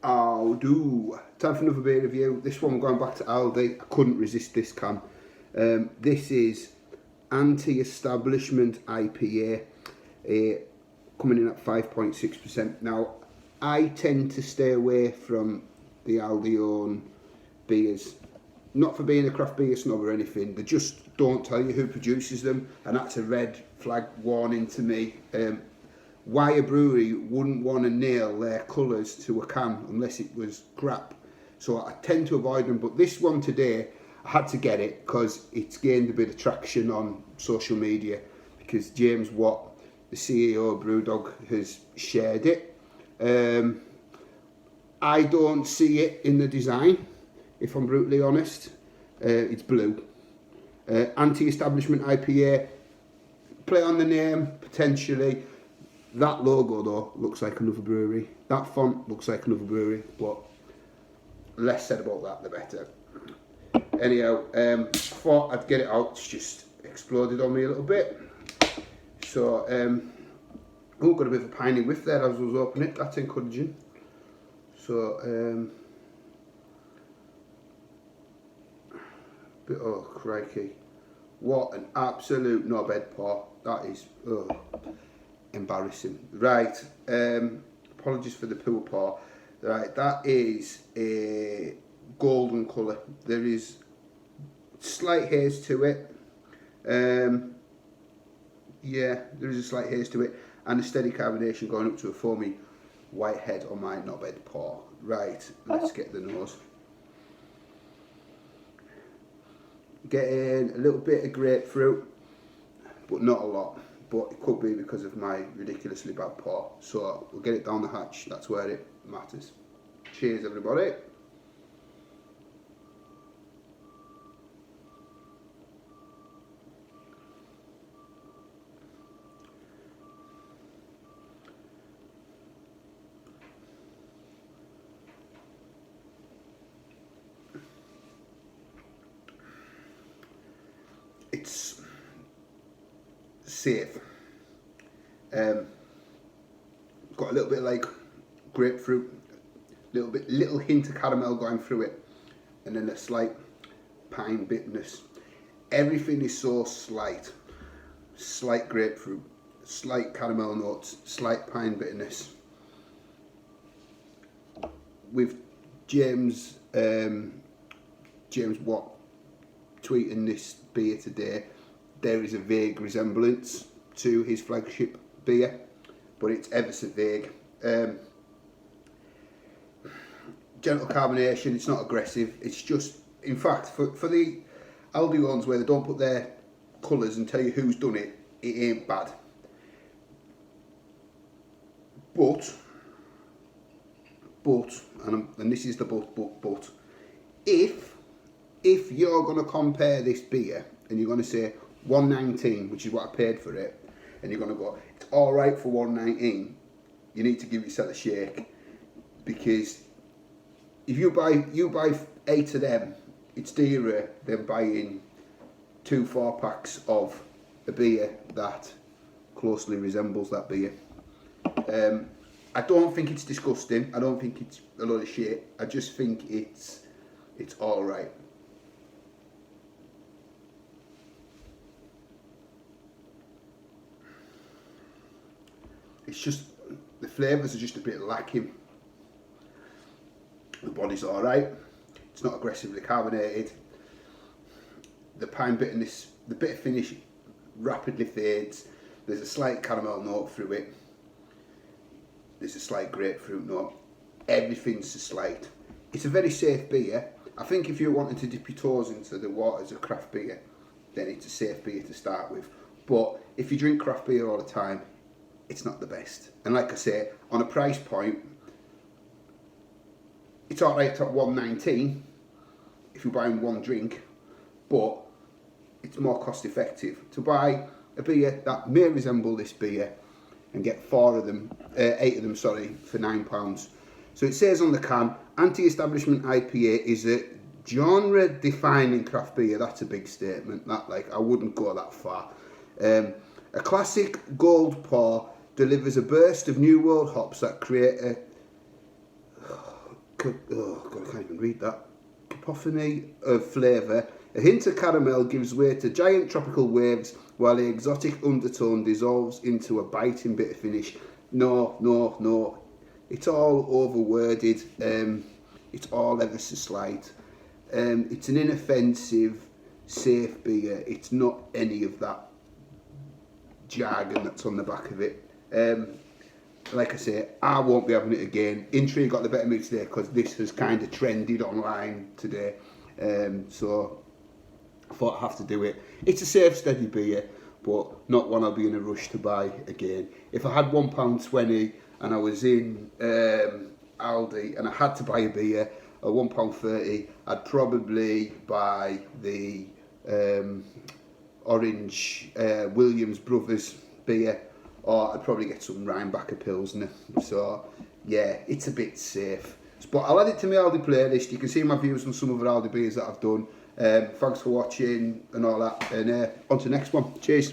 I'll do. Time for another beer review. This one we're going back to Aldi. I couldn't resist this can. This is Anti-Establishment IPA, coming in at 5.6%. Now, I tend to stay away from the Aldi own beers. Not for being a craft beer snob or anything, they just don't tell you who produces them, and that's a red flag warning to me. Why a brewery wouldn't want to nail their colours to a can unless it was crap. So I tend to avoid them, but this one today, I had to get it because it's gained a bit of traction on social media because James Watt, the CEO of Brewdog, has shared it. I don't see it in the design, if I'm brutally honest. It's blue. Anti-Establishment IPA, play on the name, potentially. That logo though looks like another brewery. That font looks like another brewery, but less said about that the better. Anyhow, thought I'd get it out. It's just exploded on me a little bit. So, got a bit of a piney whiff there as I was opening it. That's encouraging. So, oh crikey, what an absolute knobhead pour. That is embarrassing. Right, apologies for the poor pour. Right, that is a golden colour. There is slight haze to it. Yeah, there is a slight haze to it, and a steady carbonation going up to a foamy white head on my knobhead pour. Right, let's get the nose. Getting a little bit of grapefruit, but not a lot. But it could be because of my ridiculously bad pour. So we'll get it down the hatch. That's where it matters. Cheers, everybody. It's safe. Got a little bit like grapefruit, little hint of caramel going through it, and then a slight pine bitterness. Everything is so slight grapefruit, slight caramel notes, slight pine bitterness. With James Watt tweeting this beer today, there is a vague resemblance to his flagship beer, but it's ever so vague. Gentle carbonation, it's not aggressive, it's just, in fact, for the Aldi ones where they don't put their colours and tell you who's done it, it ain't bad. But, and this is the but, if you're going to compare this beer and you're going to say $1.19, which is what I paid for it, and you're going to go, it's all right for $1.19, you need to give yourself a shake, because if you buy 8 of them, it's dearer than buying 2 4-packs of a beer that closely resembles that beer. I don't think it's disgusting. I don't think it's a load of shit. I just think it's all right. It's just, the flavours are just a bit lacking. The body's alright. It's not aggressively carbonated. The pine bitterness, the bitter finish rapidly fades. There's a slight caramel note through it. There's a slight grapefruit note. Everything's a slight. It's a very safe beer. I think if you're wanting to dip your toes into the waters of craft beer, then it's a safe beer to start with. But if you drink craft beer all the time, it's not the best. And like I say, on a price point, it's alright at $1.19 if you're buying one drink, but it's more cost effective to buy a beer that may resemble this beer and get 8 of them, for £9. So it says on the can, Anti-Establishment IPA is a genre-defining craft beer. That's a big statement. That, like, I wouldn't go that far. A classic gold pour delivers a burst of New World hops that create a oh God, I can't even read that. Cacophony of flavour. A hint of caramel gives way to giant tropical waves, while the exotic undertone dissolves into a biting bit of finish. No. It's all overworded. It's all ever so slight. It's an inoffensive, safe beer. It's not any of that jargon that's on the back of it. Like I say, I won't be having it again. Intrigue got the better of me today because this has kind of trended online today. So I thought I'd have to do it. It's a safe, steady beer, but not one I'll be in a rush to buy again. If I had £1.20 and I was in Aldi and I had to buy a beer at £1.30, I'd probably buy the orange Williams Brothers beer, or I'd probably get some Rhinebacker Pilsner. So yeah, it's a bit safe. But I'll add it to my Aldi playlist. You can see my views on some of the Aldi beers that I've done. Thanks for watching and all that, and on to the next one. Cheers.